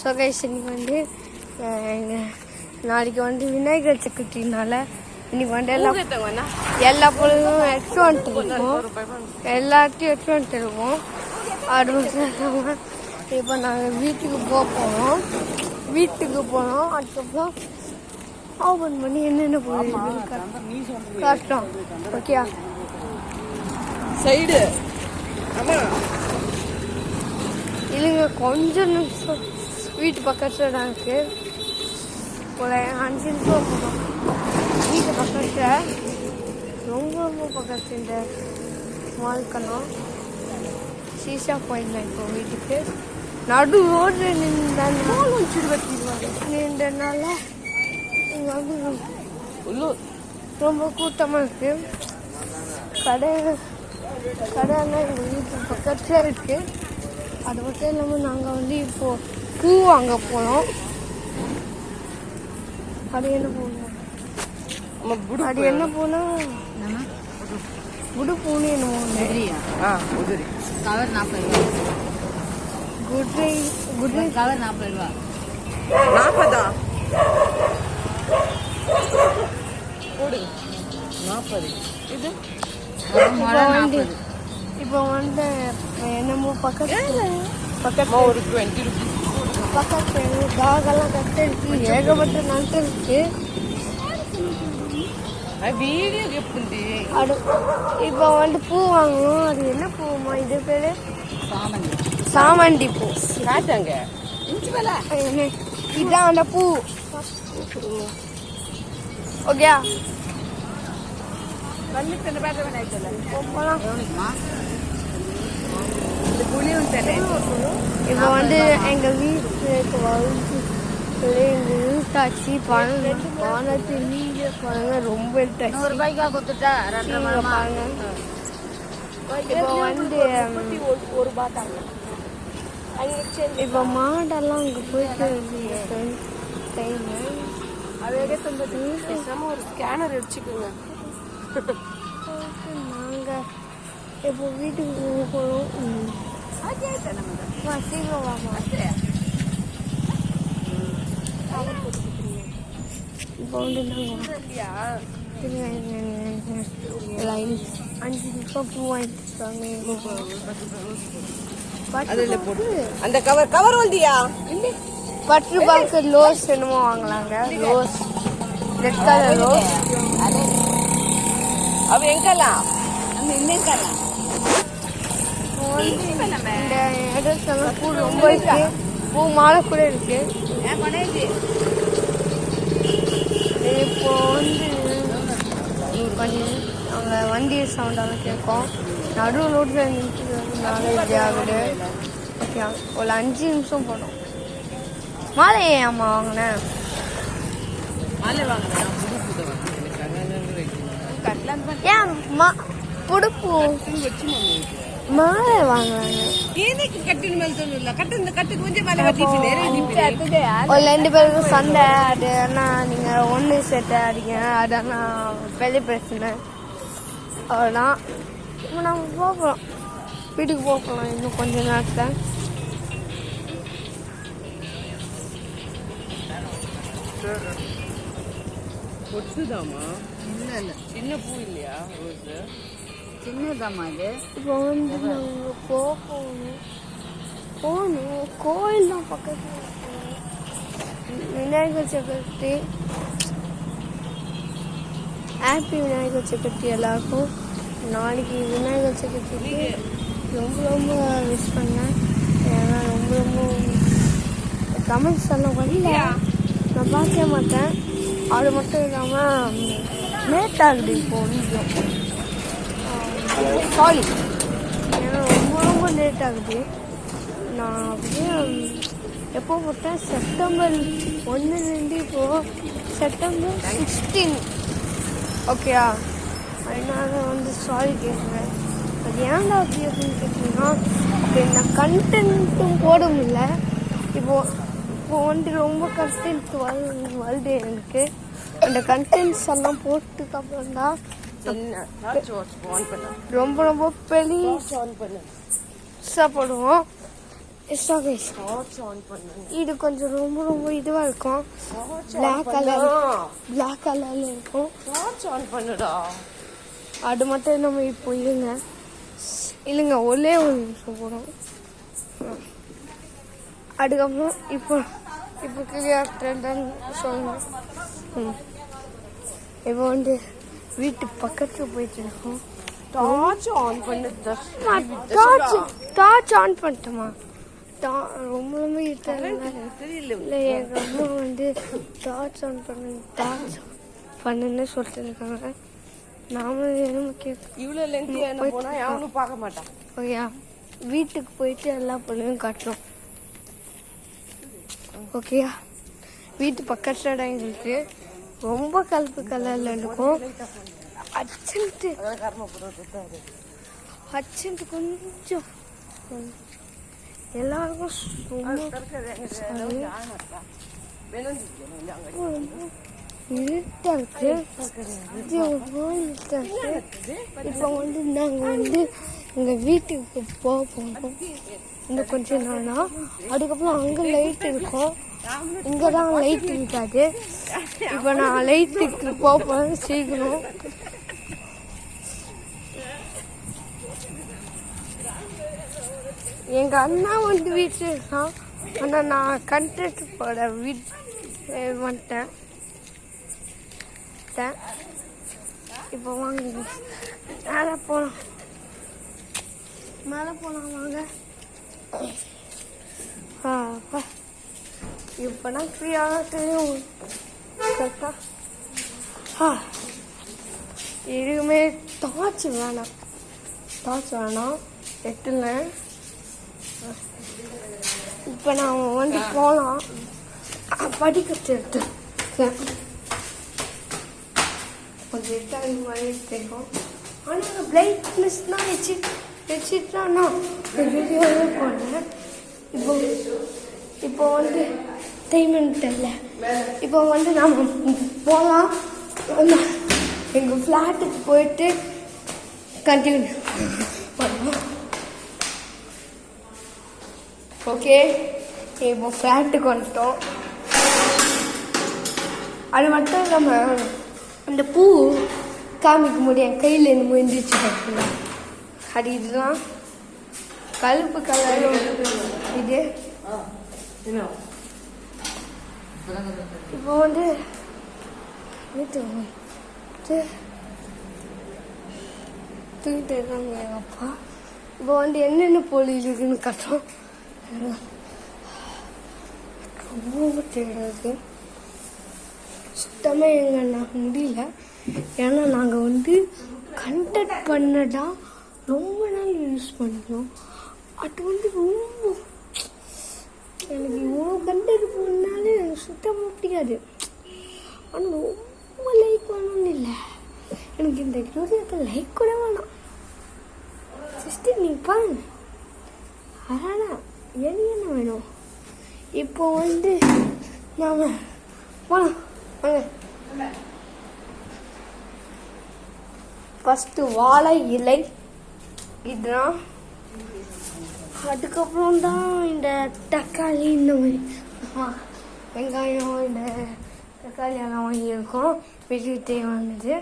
So guys இன்னைக்கு வந்து நாளைக்கு வந்து விநாயகர் சதுர்த்தினால இன்னைக்கு வந்து எல்லா பொருளும் எடுத்து வந்துட்டு இருக்கோம். எல்லாத்தையும் எடுத்து வந்துட்டு இருக்கோம். அது மட்டும் இல்லாமல் இப்போ நாங்கள் வீட்டுக்கு போகிறோம். அதுக்கப்புறம் ஓப்பன் பண்ணி என்னென்ன பொருள் காட்டுறோம். ஓகே சைடு இல்லைங்க, கொஞ்சம் நிமிஷம் வீட்டு பக்கத்தில் தான் இருக்கு. ஒரு 5 நிமிஷம் போகணும். வீட்டு பக்கத்தில் ரொம்ப பக்கத்து இந்த வாழ்க்கணும் சீசா போயிருந்தேன். இப்போ வீட்டுக்கு நடு ரோடு நின்றனால இங்கே வந்து ரொம்ப கூட்டமாக இருக்கு. கடையெல்லாம் எங்கள் வீட்டு பக்கத்தில் இருக்கு. அது மட்டும் இல்லாமல் நாங்கள் வந்து இப்போ பூ வாங்க போனோம். அது என்ன பூனா குடு பூனு என்னமோ கவர் 40 குட்ரை கவர் 40 ரூபா 40 போடுங்க 40. இது இப்போ வந்து என்னமோ பக்கத்துல ஒரு 20 ரூபீஸ் பக்கத்தில் டாகெல்லாம் கட்ட இருக்கு. ஏகப்பட்ட நாட்கள் இருக்கு. வீடியோ எப்படி இப்போ வந்து பூ வாங்கணும். அது என்ன பூமா? இது பேரு சாமந்தி பூ. காட்டாங்க இதான் அந்த பூ. ஓகே இப்போ வந்து எங்க வீட்டுக்கு வந்து எங்க வீட்டாச்சு பணத்து நீங்க பாருங்க. ரொம்ப ரூபாய்க்கா கொடுத்துட்டா பாருங்க. இப்போ வந்து இப்போ மாடெல்லாம் அங்கே போயிட்டு ஒரு ஸ்கேனர் அடிச்சுக்கோங்க. நாங்கள் இப்போ வீட்டுக்கு போகணும். சீக்கிரம் வாமா. இப்போ வந்து நாங்கள் 5 நிமிஷம் பூ வாங்கிட்டு அந்த கவர் வந்தியா? ₹10 ரோஸ் என்னமோ வாங்கலாங்க. Rose red colour rose. அவ எங்கலாம் இன்னெங்கலாம் இந்த இடத்துல பூ ரொம்ப இருக்கு. பூ மாலை கூட இருக்கு. இப்போ வந்து கொஞ்சம் அவங்க வண்டி சவுண்டெல்லாம் கேட்கும். நடு ரோட்டில் நின்றுனால இப்படி ஆகுது. ஓகே ஒரு 5 நிமிஷம் போனோம். மாலை ஏம்மா வாங்கினேன்? ஏன் புடுப்பு மாலை வாங்கலாங்க. ஒரு 2 பேருக்கு சண்டை. அது ஏன்னா நீங்க ஒன்று செட்டை அடிங்க. அதெல்லாம் பெரிய பிரச்சனை. அவ்வளோதான். இப்போ நம்ம போகலாம், வீட்டுக்கு போகலாம். இன்னும் கொஞ்ச நேரத்தில் ஒட்டுதாமா? இல்ல சின்ன பூ இல்லையா? ரோஸ் சின்னதாமா இது. இப்போ வந்து நாங்கள் போகணும். கோயில் தான் பக்கத்தில். விநாயகர் சதுர்த்தி. ஹாப்பி விநாயகர் சதுர்த்தி எல்லாருக்கும். நாளைக்கு விநாயகர் சதுர்த்திக்கு ரொம்ப விஷ் பண்ணேன். ஏன்னா ரொம்ப கமெண்ட்ஸ் எல்லாம் வரல. நான் பார்க்க மாட்டேன். அது மட்டும் இல்லாமல் லேட் ஆகுது இப்போ வீடியோ. சாரி, ஏன்னா ரொம்ப லேட் ஆகுது. நான் அப்படியே எப்போ போட்டேன்? செப்டம்பர் 1 இப்போது செப்டம்பர் 16. ஓகேயா? அதனால வந்து சாரி கேட்குறேன். அது ஏன்டா அப்படி அப்படின்னு கேட்டிங்கன்னா, அப்படி நான் கண்டென்ட்டும் போட முடியல. இப்போ வந்து ரொம்ப கண்டென்ட் வருது எனக்கு. அந்த கண்டென்ட்ஸ் எல்லாம் போட்டுக்கு அப்புறம் தான் ரொம்ப பெரிய போடுவோம். எக்ஸ்ட்ரா கைஸ் டார்ச் ஆன் பண்ணுங்க. இது கொஞ்சம் ரொம்ப இதுவாக இருக்கும். பிளாக் கலரில் இருக்கும். டார்ச் ஆன் பண்ணுடா. அது மட்டும் நம்ம இப்போ இல்லைங்க ஒரே ஒரு நிமிஷம் போகிறோம். அதுக்கப்புறம் இப்போ கிளியர் சொல்லுங்க. இப்போ வந்து வீட்டு பக்கத்தில் போயிட்டு இருக்கோம். டார்ச் ஆன் பண்ணு. டார்ச் ஆன் பண்ணிட்டோமா? ரொம்ப தெரியல. இல்லை எங்கள் அம்மா வந்து டார்ச் ஆன் பண்ணுன்னு சொல்லிட்டு இருக்காங்க. நாமளும் வேணும் கேட்க. இவ்வளோ லென்த்தியாக போனால் யாரும் பார்க்க மாட்டான். ஓகேயா? வீட்டுக்கு போயிட்டு எல்லா பொண்ணையும் காட்டுறோம். ஓகேயா? வீட்டு பக்கத்தில் எங்களுக்கு ரொம்ப கலப்பு கலரில் இருக்கும். அர்ஜென்ட்டு கொஞ்சம் எல்லாருக்கும் இருட்டா இருக்கு. இப்போ வந்து நாங்கள் வந்து எங்கள் வீட்டுக்கு போவோம் இன்னும் கொஞ்சம் நாளா. அதுக்கப்புறம் அங்கே லைட் இருக்கும், இங்கே தான் லைட் இருக்காது. இப்போ நான் லைட்டுக்கு போகிறேன் சீக்கிரம். எங்கள் அண்ணா வந்து வீட்டில் இருக்கான். ஆனால் நான் கண்டக்ட் போட வந்துட்டேன். இப்போ வாங்க மேலே போகலாம் வாங்க. இப்போ நான் ஃப்ரீயாக தெரியும் கரெக்டாக. இதுவுமே டார்ச் வேணாம் எட்டுல. இப்போ நான் வந்து போகலாம். படிக்கட்டு எடுத்துருக்கேன். கொஞ்சம் எட்டாக மாதிரி தெரியும். ஆனால் பிரைட்னஸ்னால் வச்சுட்டானா வீடியோவே போனேன். இப்போ வந்து டைம் தெரியல. இப்போ வந்து நம்ம போகலாம். எங்கள் ஃப்ளாட்டுக்கு போயிட்டு கண்டினியூ பண்ணலாம். ஓகே, இப்போ ஃப்ளாட்டுக்கு வந்துட்டோம். அது மட்டும் இல்லாமல் அந்த பூ காமிக்க முடியும் கையில் என்ன எழுந்திரிச்சு பார்த்தீங்களா? அது இதுதான் கருப்பு கலர். இது இப்போ வந்து தூக்கிட்டு இருக்காங்க எங்கள் அப்பா. இப்போ வந்து என்னென்ன பொருள் இருக்குன்னு கட்டோம். ரொம்ப தேடாது சுத்தமாக எங்கள் முடியல. ஏன்னா நாங்கள் வந்து கண்டக்ட் பண்ணதா ரொம்ப நாள் யூஸ் பண்ணிக்கணும். அது வந்து ரொம்ப எனக்கு இவ்வளோ கண்டக்ட் பண்ணாலும் எனக்கு சுத்தமாக பிடிக்காது. ஆனால் ரொம்ப லைக் பண்ணணும்னு இல்லை, எனக்கு இந்த வீடியோக்கு லைக் கூட வேணாம். சிஸ்டர் நீங்கள் பாருங்க. அதனால் என்ன வேணும்? இப்போ வந்து நாம் போகலாம் வாங்க. ஃபஸ்ட்டு வாழை இலை இதுதான். அதுக்கப்புறம் தான் இந்த தக்காளி, இந்த மாதிரி வெங்காயம், இந்த தக்காளி எல்லாம் வாங்கியிருக்கோம். வீட்டுக்கு தேவையானது.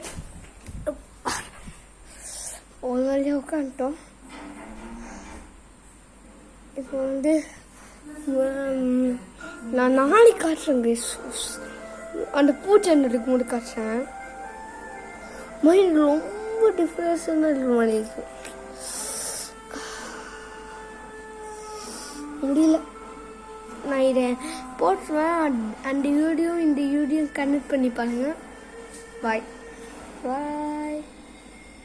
ஒரு வழியாக உட்காந்துட்டோம். இப்போ வந்து நான் நாளைக்கு காட்டுறேங்க. அந்த பூச்செண்டு இருக்கும்போது காட்டுறேன். மைண்ட் ரொம்ப டிஃப்ரென்ஸாக இருக்க மாதிரி இருக்கு. முடியல. நான் இதை போட்டுருவேன். அந்த வீடியோ இந்த வீடியோ கனெக்ட் பண்ணி பாருங்க. பாய்.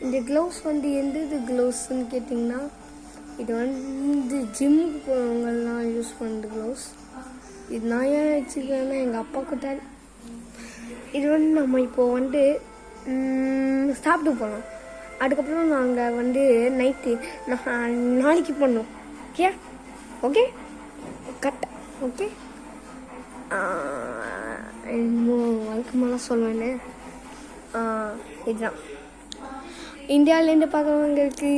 இந்த க்ளவுஸ் வந்து எந்த க்ளவுஸ்ன்னு கேட்டிங்கன்னா, இது வந்து ஜிம்முக்கு போகிறவங்கலாம் யூஸ் பண்ணுற க்ளவுஸ். இது நான் ஏன் வச்சுருக்கேன்னா எங்கள் அப்பா கிட்ட. இது வந்து நம்ம இப்போது வந்து சாப்பிட்டு போகலாம். அதுக்கப்புறம் நாங்கள் வந்து நைட்டு நாளைக்கு பண்ணோம். Okay okay cut. ஓகே இன்னும் வழக்கமெல்லாம் சொல்லுவேன்னு இதுதான். இந்தியாவிலேருந்து பார்க்குறவங்களுக்கு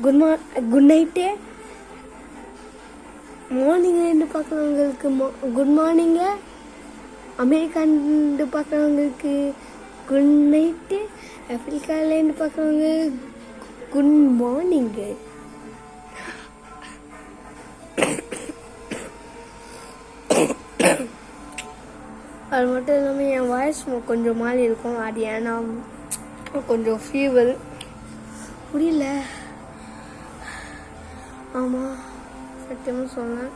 குட் நைட்டு. மார்னிங்லேருந்து பார்க்குறவங்களுக்கு குட் மார்னிங்கு. அமெரிக்காலேருந்து பார்க்குறவங்களுக்கு குட் நைட்டு. ஆப்பிரிக்காலேருந்து பார்க்குறவங்க குட் மார்னிங்கு. அது மட்டும் இல்லாமல் என் வாய்ஸ் கொஞ்சம் மாதிரி இருக்கும். அது ஏன்னா கொஞ்சம் ஃபீவர் புரியல. ஆமாம், சத்தியமாக சொன்னேன்.